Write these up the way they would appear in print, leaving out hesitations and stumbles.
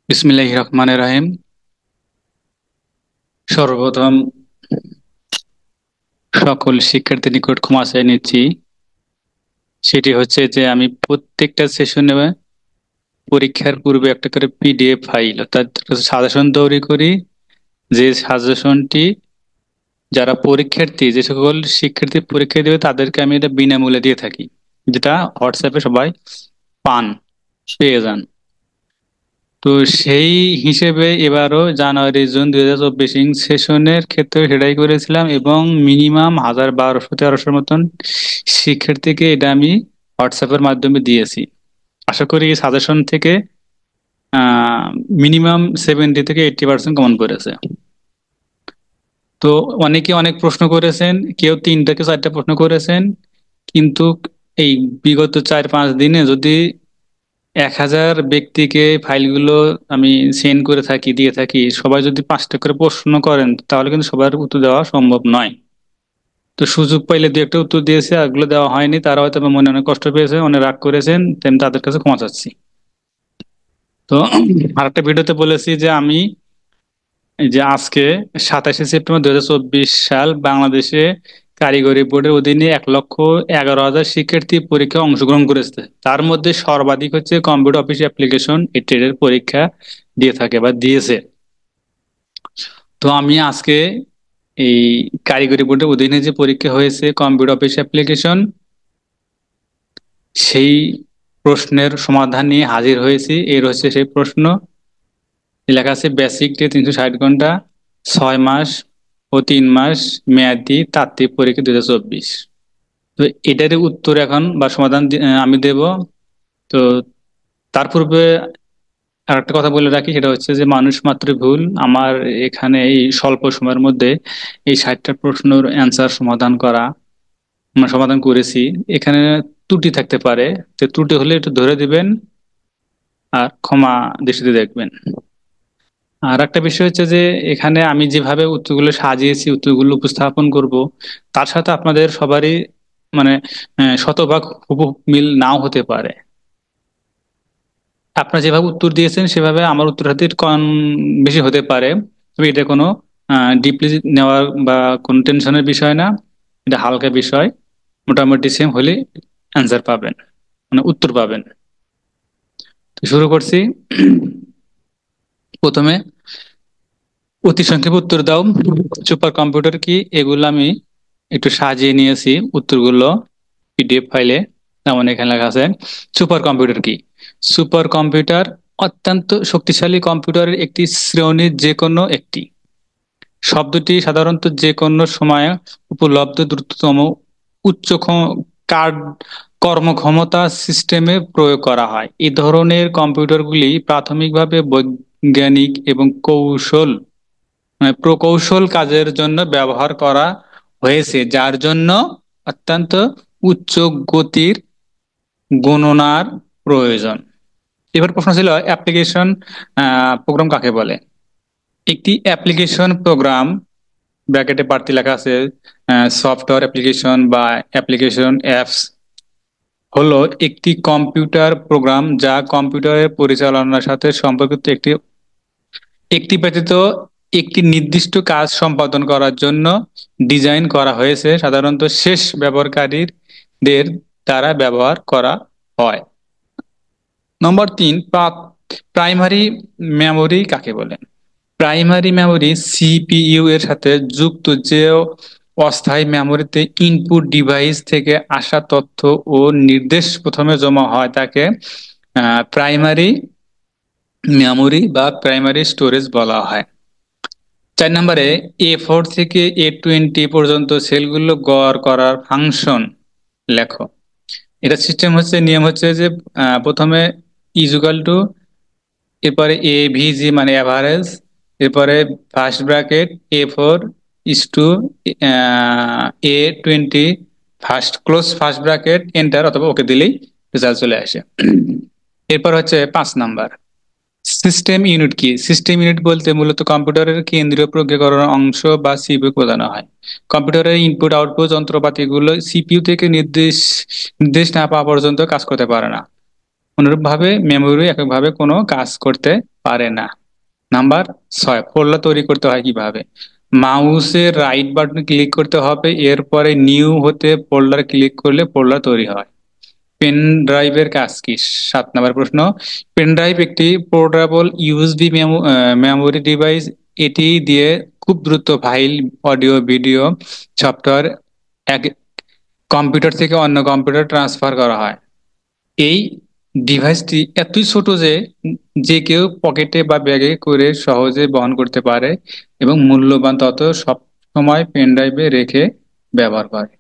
বিসমিল্লাহির রহমানির রহিম। সর্বপ্রথম সকল শিক্ষার্থীর নিকট ক্ষমা চেয়ে নিচ্ছি। সেটি হচ্ছে যে আমি প্রত্যেকটা সেশনে পরীক্ষার পূর্বে একটা করে পিডিএফ ফাইল অর্থাৎ সাজেশন তৈরি করি। যে সাজেশনটি যারা পরীক্ষার্থী, যে সকল শিক্ষার্থী পরীক্ষা দেবে তাদেরকে আমি এটা বিনামূল্যে দিয়ে থাকি, যেটা হোয়াটসঅ্যাপে সবাই পান, পেয়ে যান। তো সেই হিসেবে এবারও জানুয়ারি জুন 2024 সেশনের ক্ষেত্রে সেটাই করেছিলাম এবং মিনিমাম 1200-1300 মতন শিক্ষার্থীকে এটা আমি হোয়াটসঅ্যাপের মাধ্যমে দিয়েছি। আশা করি এই সাজেশন থেকে মিনিমাম 70 থেকে 80% কমন পড়েছে। তো অনেকে অনেক প্রশ্ন করেছেন, কেউ 3টা কি 4টা প্রশ্ন করেছেন, কিন্তু এই বিগত 4-5 দিনে যদি 1000 ব্যক্তিকে ফাইলগুলো আমি সেন্ড করে থাকি, দিয়ে থাকি, সবাই যদি 5টা করে প্রশ্ন করেন তাহলে কিন্তু সবার উত্তর দেওয়া সম্ভব নয়। তো সুযোগ পাইলে দু একটা উত্তর দিয়েছে, আর গুলো দেওয়া হয়নি, তারা হয়তো আমার মনে অনেক কষ্ট পেয়েছে, অনেক রাগ করেছেন, তেমনি তাদের কাছে ক্ষমা চাচ্ছি। তো আরেকটা ভিডিওতে বলেছি যে আমি এই যে আজকে 27শে সেপ্টেম্বর 2024 বাংলাদেশে কারিগরি বোর্ডের অধীনে 1,11,000 শিক্ষার্থী পরীক্ষায় অংশগ্রহণ করেছে। তার মধ্যে সর্বাধিক হচ্ছে কম্পিউটার অফিস অ্যাপ্লিকেশন এই ট্রেডের পরীক্ষা দিয়ে থাকে বা দিয়েছে। তো আমি আজকে এই কারিগরি বোর্ডের অধীনে যে পরীক্ষা হয়েছে কম্পিউটার অফিস অ্যাপ্লিকেশন, সেই প্রশ্নের সমাধান নিয়ে হাজির হয়েছি। এর হচ্ছে সেই প্রশ্ন। লেখা আছে বেসিক ডে 360 ঘন্টা, 6 মাস ও 3 মাস মেয়াদি তাত্ত্বিক পরীক্ষা 2024। তো এটারই উত্তর এখন বা সমাধান আমি দেব। তো তার পূর্বে আর একটা কথা বলে রাখি, সেটা হচ্ছে যে মানুষ মাত্রই ভুল। আমার এখানে এই স্বল্প সময়ের মধ্যে এই 60টা প্রশ্নের অ্যান্সার সমাধান করা, আমরা সমাধান করেছি। এখানে ত্রুটি থাকতে পারে, তো ত্রুটি হলে একটু ধরে দিবেন আর ক্ষমা দৃষ্টিতে দেখবেন। আর একটা বিষয় হচ্ছে যে এখানে আমি যেভাবে উত্তরগুলো সাজিয়েছি, উত্তরগুলো উপস্থাপন করব, তার সাথে আপনাদের সবারই মানে শতভাগ হুবহু মিল নাও হতে পারে। আপনারা যেভাবে উত্তর দিয়েছেন সেভাবে আমার উত্তর হাতে কম বেশি হতে পারে, তবে এটা কোনো ডিপলি নেওয়ার বা কোনো টেনশনের বিষয় না। এটা হালকা বিষয়, মোটামুটি সেম হলে অ্যান্সার পাবেন, মানে উত্তর পাবেন। তো শুরু করছি। প্রথমে অতি সংক্ষেপে উত্তর দাও, সুপার কম্পিউটার কি? এগুলো আমি একটু সাজিয়ে নিয়েছি উত্তরগুলো পিডিএফ ফাইলে। যেমন এখানে লেখা আছে সুপার কম্পিউটার কি। সুপার কম্পিউটার অত্যন্ত শক্তিশালী কম্পিউটারের একটি শ্রেণীর যে কোনো একটি। শব্দটি সাধারণত যে কোনো সময়ে উপলব্ধ দ্রুততম উচ্চ কার্ড কর্মক্ষমতা সিস্টেমে প্রয়োগ করা হয়। এই ধরনের কম্পিউটারগুলি প্রাথমিকভাবে বৈজ্ঞানিক এবং কৌশল মানে প্রকৌশল কাজের জন্য ব্যবহার করা হয়েছে, যার জন্য অত্যন্ত উচ্চ গতির গণনার প্রয়োজন। এবার প্রশ্ন ছিল অ্যাপ্লিকেশন প্রোগ্রাম কাকে বলে। একটি অ্যাপ্লিকেশন প্রোগ্রাম, ব্র্যাকেটে বাড়তি লেখা আছে সফটওয়্যার অ্যাপ্লিকেশন বা অ্যাপ্লিকেশন অ্যাপস, হলো একটি কম্পিউটার প্রোগ্রাম যা কম্পিউটারের পরিচালনার সাথে সম্পর্কিত একটি একটি ব্যতীত একটি নির্দিষ্ট কাজ সম্পাদন করার জন্য ডিজাইন করা হয়েছে, সাধারণত শেষ ব্যবহারকারীদের দ্বারা ব্যবহার করা হয়। নম্বর 3, প্রাইমারি মেমোরি কাকে বলে। প্রাইমারি মেমোরি সিপিইউ এর সাথে যুক্ত যে অস্থায়ী মেমোরিতে ইনপুট ডিভাইস থেকে আসা তথ্য ও নির্দেশ প্রথমে জমা হয় তাকে প্রাইমারি মেমোরি বা প্রাইমারি স্টোরেজ বলা হয়। 4 নম্বরে A4 থেকে A20 পর্যন্ত সেলগুলো গড় করার ফাংশন লেখো। এটা সিস্টেম হচ্ছে, নিয়ম হচ্ছে যে প্রথমে ইজুকাল টু, এরপরে এভিজি মানে অ্যাভারেজ, এরপরে first bracket A4 is to A20 first close first bracket enter অথবা ওকে দিলেই রেজাল্ট চলে আসে। এরপর হচ্ছে 5 নাম্বার সিস্টেম ইউনিট কি। সিস্টেম ইউনিট বলতে মূলত কম্পিউটারের কেন্দ্রীয় প্রক্রিয়াকরণ অংশ বা সিপিইউ বোঝানো হয়। কম্পিউটারের ইনপুট আউটপুট যন্ত্রপাতিগুলো সিপিইউ থেকে নির্দেশ নির্দেশ না পাওয়া পর্যন্ত কাজ করতে পারে না। অনুরূপভাবে মেমোরি এককভাবে কোনো কাজ করতে পারে না। নাম্বার 6, ফোল্ডার তৈরি করতে হয় কিভাবে? মাউসের রাইট বাটন ক্লিক করতে হবে, এরপরে নিউ হতে ফোল্ডার ক্লিক করলে ফোল্ডার তৈরি হয়। পেন ড্রাইভের কাজ কি? 7 নম্বর প্রশ্ন। পেন ড্রাইভ একটি পোর্টেবল ইউএসবি মেমোরি ডিভাইস। এটি দিয়ে খুব দ্রুত ফাইল, অডিও, ভিডিও, সফটওয়্যার এক কম্পিউটার থেকে অন্য কম্পিউটার ট্রান্সফার করা হয়। এই ডিভাইসটি এতই ছোট যে যে কেউ পকেটে বা ব্যাগে করে সহজে বহন করতে পারে এবং মূল্যবান তথ্য সব সময় পেন ড্রাইভে রেখে ব্যবহার করে।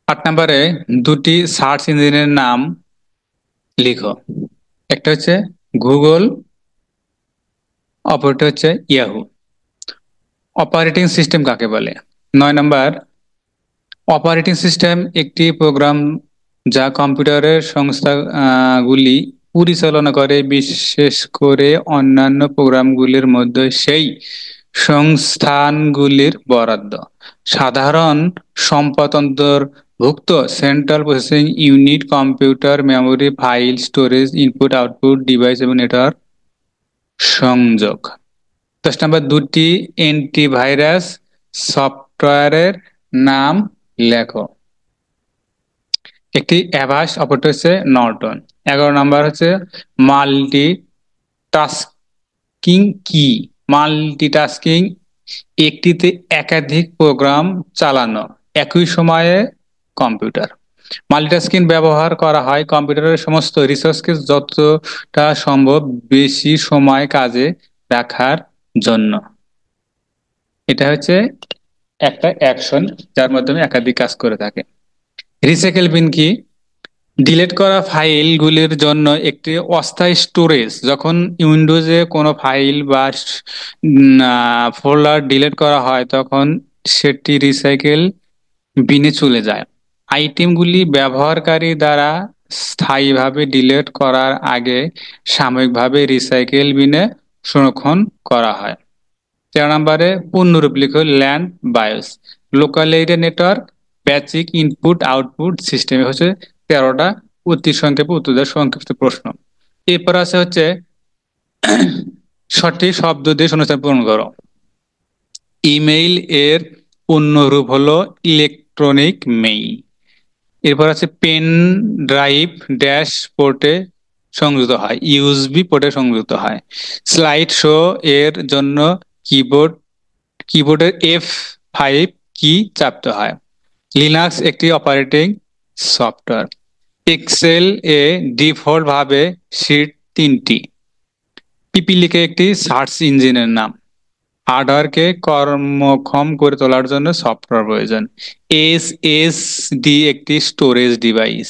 8 নম্বরে দুটি সার্চ ইঞ্জিনের নাম লিখো। একটা হচ্ছে গুগল, অপরটা হচ্ছে ইয়াহু। অপারেটিং সিস্টেম কাকে বলে? 9 নম্বর, অপারেটিং সিস্টেম একটি প্রোগ্রাম যা কম্পিউটারের সংস্থাগুলি পরিচালনা করে, বিশেষ করে অন্যান্য প্রোগ্রামগুলির মধ্যে সেই সংস্থানগুলির বরাদ্দ। সাধারণ সম্পদ অন্তর্ভুক্ত central processing unit, computer memory, file storage, input output device এবং নেটওয়ার্ক সংযোগ। 10 নম্বর, দুটি অ্যান্টিভাইরাস সফটওয়্যারের নাম লেখো। একটি অ্যাভাস্ট, অপরটি হচ্ছে নর্টন। 11 নম্বর হচ্ছে মাল্টিটাস্কিং কি? মাল্টিটাস্কিং একটিতে একাধিক প্রোগ্রাম চালানো, একই সময়ে কম্পিউটার। মাল্টিটাস্কিং ব্যবহার করা হয় কম্পিউটারের সমস্ত রিসোর্সকে যতটা সম্ভব বেশি সময় কাজে রাখার জন্য। এটা হচ্ছে একটা অ্যাকশন যার মাধ্যমে একাধিক কাজ করে থাকে। রিসাইকেল বিন কি? ডিলিট করা ফাইলগুলির জন্য একটি অস্থায়ী স্টোরেজ। যখন উইন্ডোজে কোনো ফাইল বা ফোল্ডার ডিলিট করা হয় তখন সেটি রিসাইকেল বিনে চলে যায়। আইটেমগুলি ব্যবহারকারী দ্বারা স্থায়ীভাবে ডিলিট করার আগে সাময়িকভাবে রিসাইকেল বিনে সংরক্ষণ করা হয়। 13 নম্বরে পূর্ণরূপ লিখো। Land bias, local area network, basic input output system হচ্ছে 13টা অতি সংক্ষেপে উত্তর দেওয়ার সংক্ষিপ্ত প্রশ্ন। এরপর আছে হচ্ছে সঠিক শব্দ দিয়ে শূন্যস্থান পূরণ করো। ইমেইল এর পূর্ণরূপ হলো ইলেকট্রনিক মেইল। এরপর আছে পেন ড্রাইভ ড্যাশ পোর্টে সংযুক্ত হয়, ইউএসবি পোর্টে সংযুক্ত হয়। স্লাইড শো এর জন্য কিবোর্ডের F5 কি চাপতে হয়। লিনাক্স একটি অপারেটিং সফটওয়্যার। এক্সেল এ ডিফল্ট ভাবে শীট 3টি। পিপিলিকে একটি সার্চ ইঞ্জিনের নাম। হার্ডওয়্যারকে কর্মক্ষম করে তোলার জন্য সফটওয়্যার প্রয়োজন। এসএসডি একটি স্টোরেজ ডিভাইস।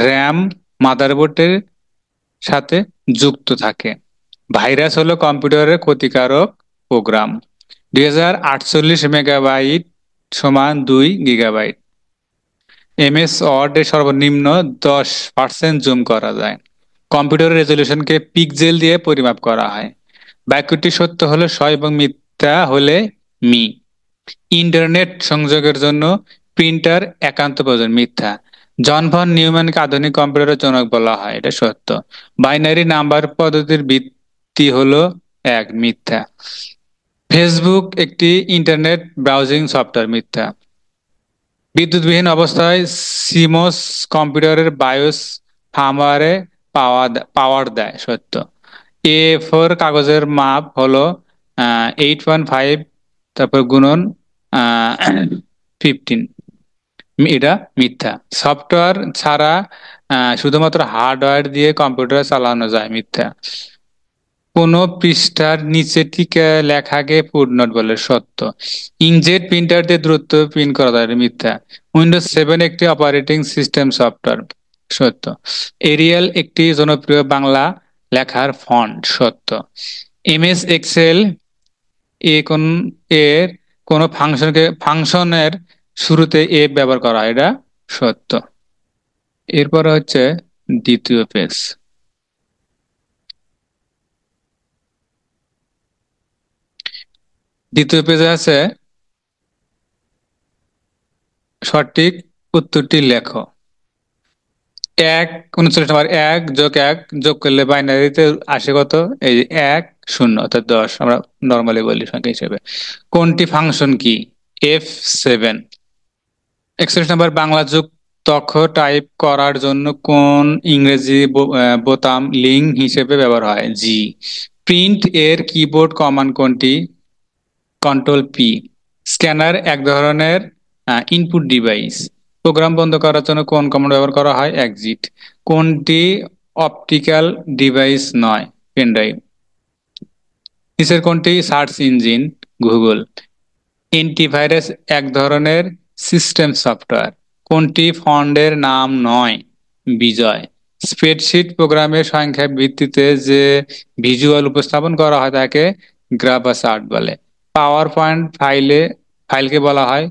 র্যাম মাদারবোর্ডের সাথে যুক্ত থাকে। ভাইরাস হলো কম্পিউটারের ক্ষতিকারক প্রোগ্রাম। 2048 মেগাবাইট সমান 2 গিগাবাইট। এমএস ওয়ার্ডে সর্বনিম্ন 10% জুম করা যায়। কম্পিউটারের রেজলিউশনকে পিক্সেল দিয়ে পরিমাপ করা হয়। বাক্যটি সত্য হলে স এবং মিথ্যা হলে মি। ইন্টারনেট সংযোগের জন্য প্রিন্টার একান্ত প্রয়োজন, মিথ্যা। জন ভন নিউম্যানকে আধুনিক কম্পিউটারের জনক বলা হয়, এটা সত্য। বাইনারি নাম্বার পদ্ধতির ভিত্তি হলো 1, মিথ্যা। ফেসবুক একটি ইন্টারনেট ব্রাউজিং সফটওয়্যার, মিথ্যা। বিদ্যুৎবিহীন অবস্থায় সিমোস কম্পিউটারের বায়োস ফার্মওয়্যারে পাওয়ার দেয়, সত্য। A4 কাগজের মাপ হলো 8.5 তারপর গুণন 15, এটা মিথ্যা। সফটওয়্যার ছাড়া শুধুমাত্র হার্ডওয়্যার দিয়ে কম্পিউটার চালানো যায়, মিথ্যা। কোনো পৃষ্ঠার নিচে ঠিক লেখাকে ফুটনোট বলে, সত্য। ইঙ্কজেট প্রিন্টার দিয়ে দ্রুত প্রিন্ট করা যায়, মিথ্যা। উইন্ডোজ 7 একটি অপারেটিং সিস্টেম সফটওয়্যার, সত্য। এরিয়াল একটি জনপ্রিয় বাংলা লেখার ফন্ট, সত্য। এমএস এক্সেল এর কোনো ফাংশনের শুরুতে এ ব্যবহার করা হয়, এটা সত্য। এরপর হচ্ছে দ্বিতীয় পেজ। দ্বিতীয় পেজে আছে সঠিক উত্তরটি লেখো। এক 39 নম্বর, 1 + 1 যোগ করলে বাইনারিতে আসে কত? এই যে 1 0 অর্থাৎ 10, আমরা নর্মালি বলি সংখ্যা হিসেবে। কোনটি ফাংশন কি? F7। 41 নম্বর, বাংলা যুক্তাক্ষর টাইপ করার জন্য কোন ইংরেজি বোতাম লিঙ্ক হিসেবে ব্যবহার হয়? জি। প্রিন্ট এর কিবোর্ড কমান্ড কোনটি? কন্ট্রোল-P। স্ক্যানার এক ধরনের ইনপুট ডিভাইস। প্রোগ্রাম বন্ধ করার জন্য কোন কমান্ড ব্যবহার করা হয়? এক্সিট। কোনটি অপটিক্যাল ডিভাইস নয়? পেনড্রাইভ। নিচের কোনটি সার্চ ইঞ্জিন? গুগল। অ্যান্টিভাইরাস এক ধরনের সিস্টেম সফটওয়্যার। কোনটি ফন্টের নাম নয়? বিজয়। স্প্রেডশিট প্রোগ্রামের সংখ্যার ভিত্তিতে যে ভিজুয়াল উপস্থাপন করা হয় তাকে গ্রাফ চার্ট বলে। পাওয়ার পয়েন্ট ফাইলকে বলা হয়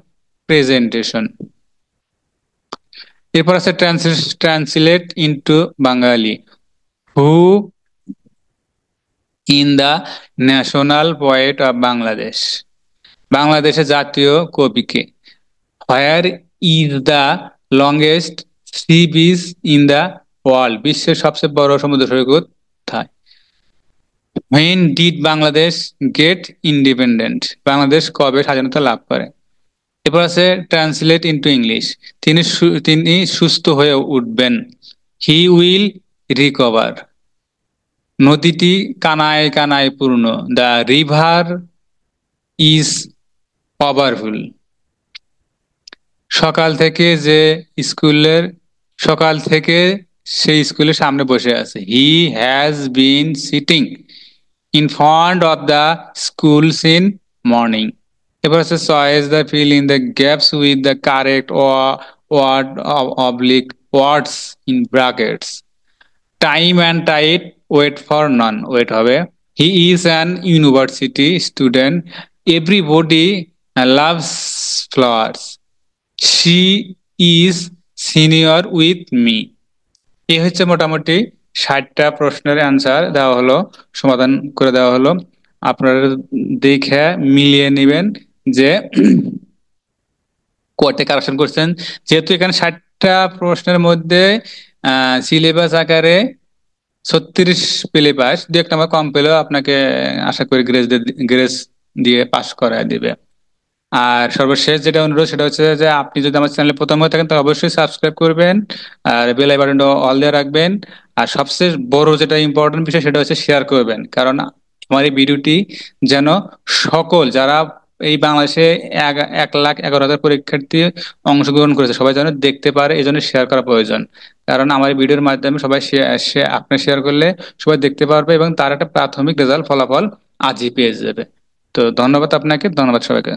প্রেজেন্টেশন। এরপর আছে translate into Bangali. Who in the national poet of Bangladesh? বাংলাদেশের জাতীয় কবি কে? Where is the longest sea beach in the world? বিশ্বের সবচেয়ে বড় সমুদ্র সৈকত কোথায়? When did Bangladesh get independent? Bangladesh কবে স্বাধীনতা লাভ করে? এরপর আছে ট্রান্সলেট ইনটু ইংলিশ। তিনি সুস্থ হয়ে উঠবেন। He will recover. নদীটি কানায় কানায় পূর্ণ। The river is powerful. সকাল থেকে স্কুলের সকাল থেকে সে স্কুলের সামনে বসে আছে। He has been sitting in front of the school since morning. এবার আছে choice the fill in the gaps with the correct word oblique words in brackets. Time and tide, wait for none, wait হবে। He is an university student. Everybody loves flowers. She is senior with me. এই হচ্ছে মোটামুটি 60টা প্রশ্নের answer দেওয়া হলো, সমাধান করে দেওয়া হলো। আপনারা দেখে মিলিয়ে নেবেন যে কোয়াতে কারেকশন করছেন। যেহেতু এখানে 60টা প্রশ্নের মধ্যে সিলেবাস আকারে 36 পেলে পাস, দু একটা আমার কম পেলেও আপনাকে আশা করি গ্রেস দিয়ে পাস করায় দিবে। আর সর্বশেষ যেটা অনুরোধ সেটা হচ্ছে যে আপনি যদি আমার চ্যানেলে প্রথম হয়ে থাকেন তাহলে অবশ্যই সাবস্ক্রাইব করবেন আর বেল বাটনটা অল দিয়ে রাখবেন। আর সবচেয়ে বড় যেটা ইম্পর্টেন্ট বিষয় সেটা হচ্ছে শেয়ার করবেন, কারণ আমার এই ভিডিওটি যেন সকল যারা এই বাংলাদেশে 1,11,000 পরীক্ষার্থী অংশগ্রহণ করেছে সবাই যেন দেখতে পারে, এই জন্য শেয়ার করা প্রয়োজন। কারণ আমার এই ভিডিওর মাধ্যমে সবাই আপনি শেয়ার করলে সবাই দেখতে পারবে এবং তার একটা প্রাথমিক রেজাল্ট ফলাফল আজই পেয়ে যাবে। তো ধন্যবাদ আপনাকে, ধন্যবাদ সবাইকে।